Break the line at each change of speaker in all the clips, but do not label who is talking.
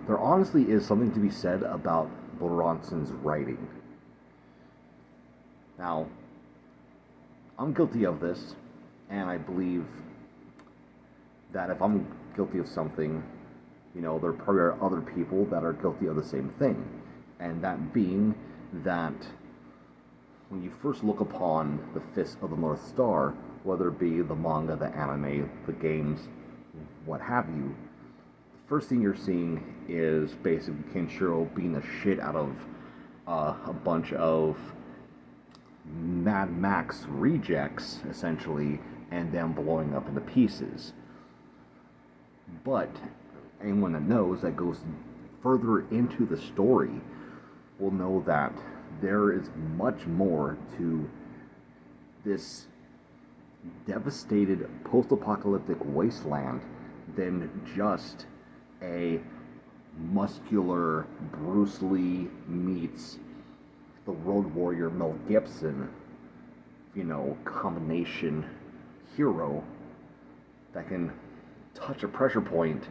there honestly is something to be said about Bronson's writing. Now, I'm guilty of this, and I believe that if I'm guilty of something, there probably are other people that are guilty of the same thing. And that being that when you first look upon the Fist of the North Star, whether it be the manga, the anime, the games, what have you, the first thing you're seeing is basically Kenshiro beating the shit out of a bunch of Mad Max rejects, essentially, and them blowing up into pieces. But anyone that knows, that goes further into the story, will know that there is much more to this devastated post-apocalyptic wasteland than just a muscular Bruce Lee meets the Road Warrior Mel Gibson, combination hero that can touch a pressure point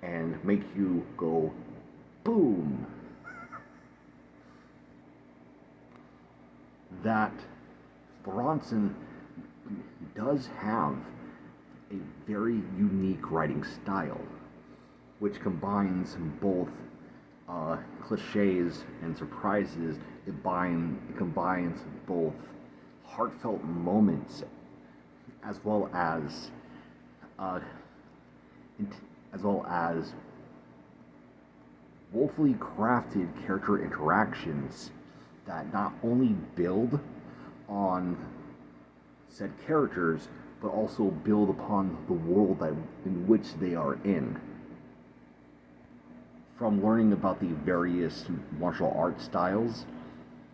and make you go boom. That Bronson does have a very unique writing style, which combines both cliches and surprises. It combines both heartfelt moments as well as woefully crafted character interactions that not only build on said characters, but also build upon the world in which they are in. From learning about the various martial arts styles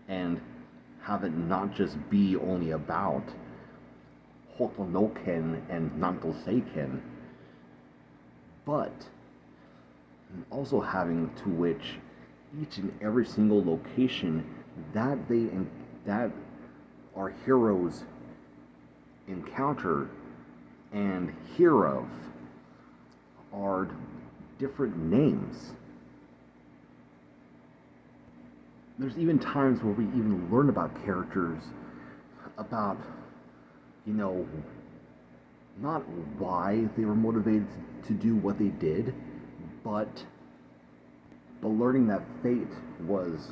and have it not just be only about北斗の拳and Nanto Seiken, but also having to which each and every single location that our heroes encounter and hear of are different names. There's even times where we even learn about characters, about, not why they were motivated to do what they did, but learning that fate was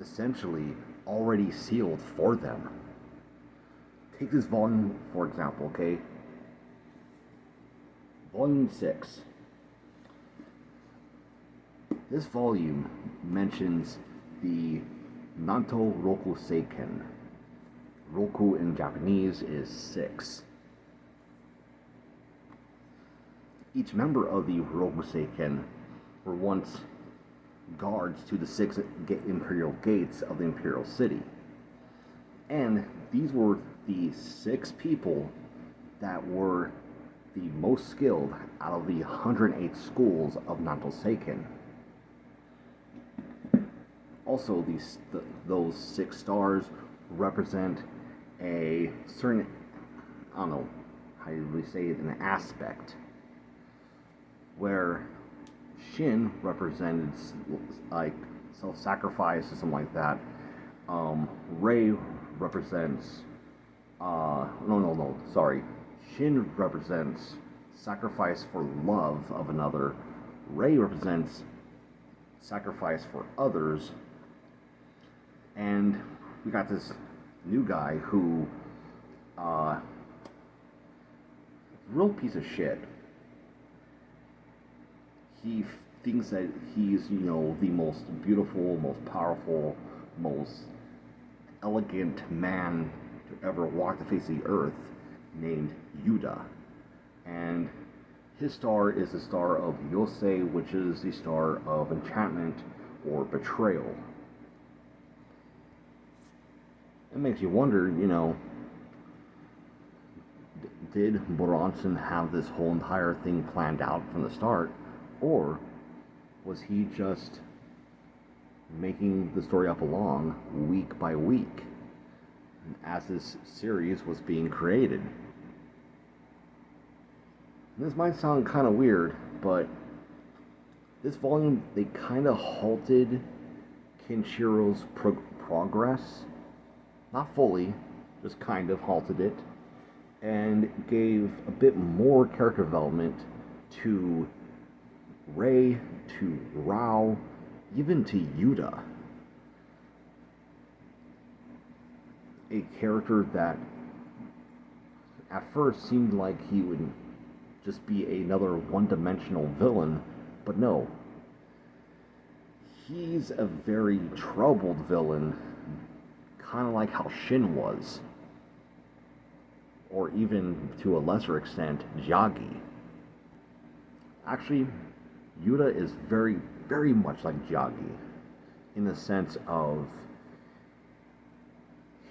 essentially already sealed for them. Take this volume, for example, okay? Volume 6. This volume mentions the Nanto Roku Seiken. Roku in Japanese is 6. Each member of the Roku Seiken were once guards to the 6 imperial gates of the imperial city. And these were the 6 people that were the most skilled out of the 108 schools of Nanto Seiken. Also, those 6 stars represent a certain, I don't know how you really say it, an aspect, where Shin represented like self-sacrifice or something like that. Rei represents sorry. Shin represents sacrifice for love of another. Rei represents sacrifice for others. And we got this new guy who real piece of shit. He thinks that he's, the most beautiful, most powerful, most elegant man to ever walk the face of the earth, named Yuda. And his star is the star of Yosei, which is the star of enchantment or betrayal. It makes you wonder, did Bronson have this whole entire thing planned out from the start? Or was he just making the story up along week by week as this series was being created? This might sound kind of weird, but This volume, they kind of halted Kenshiro's progress. Not fully, just kind of halted it. And gave a bit more character development to Rei, to Rao, even to Yuta. A character that at first seemed like he would just be another one-dimensional villain, but no. He's a very troubled villain, kind of like how Shin was. Or even, to a lesser extent, Jagi. Actually, Yuta is very, very much like Jagi, in the sense of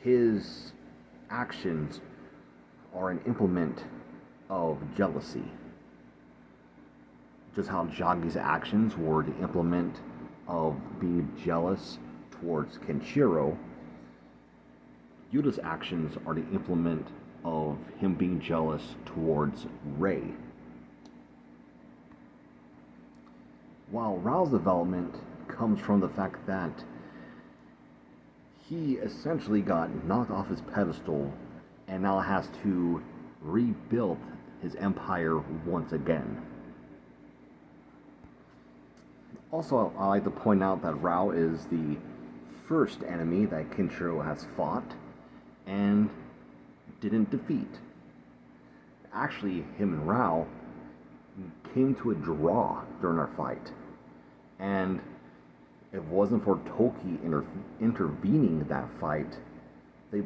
his actions are an implement of jealousy. Just how Jagi's actions were the implement of being jealous towards Kenshiro, Yuta's actions are the implement of him being jealous towards Rei. While Rao's development comes from the fact that he essentially got knocked off his pedestal and now has to rebuild his empire once again. Also, I like to point out that Rao is the first enemy that Kenshiro has fought and didn't defeat. Actually, him and Rao came to a draw during our fight. And if it wasn't for Toki intervening in that fight, they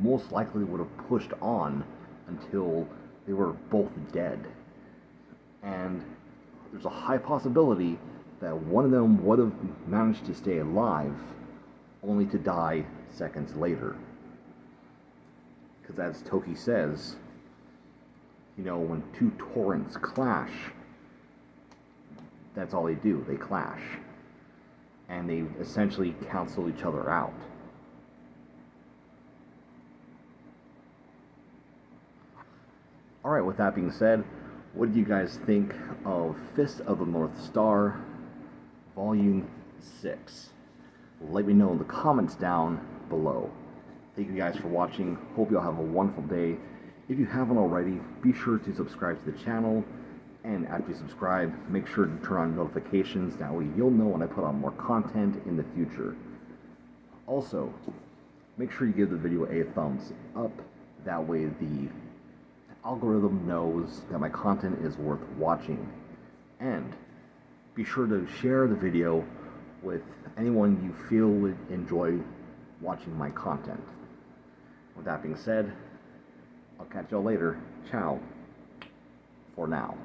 most likely would have pushed on until they were both dead. And there's a high possibility that one of them would have managed to stay alive, only to die seconds later. Because as Toki says, when two torrents clash, that's all they do, they clash. And they essentially cancel each other out. Alright, with that being said, what do you guys think of Fist of the North Star, Volume 6? Let me know in the comments down below. Thank you guys for watching. Hope you all have a wonderful day. If you haven't already, be sure to subscribe to the channel. And after you subscribe, make sure to turn on notifications. That way you'll know when I put on more content in the future. Also, make sure you give the video a thumbs up. That way the algorithm knows that my content is worth watching. And be sure to share the video with anyone you feel would enjoy watching my content. With that being said, I'll catch y'all later. Ciao for now.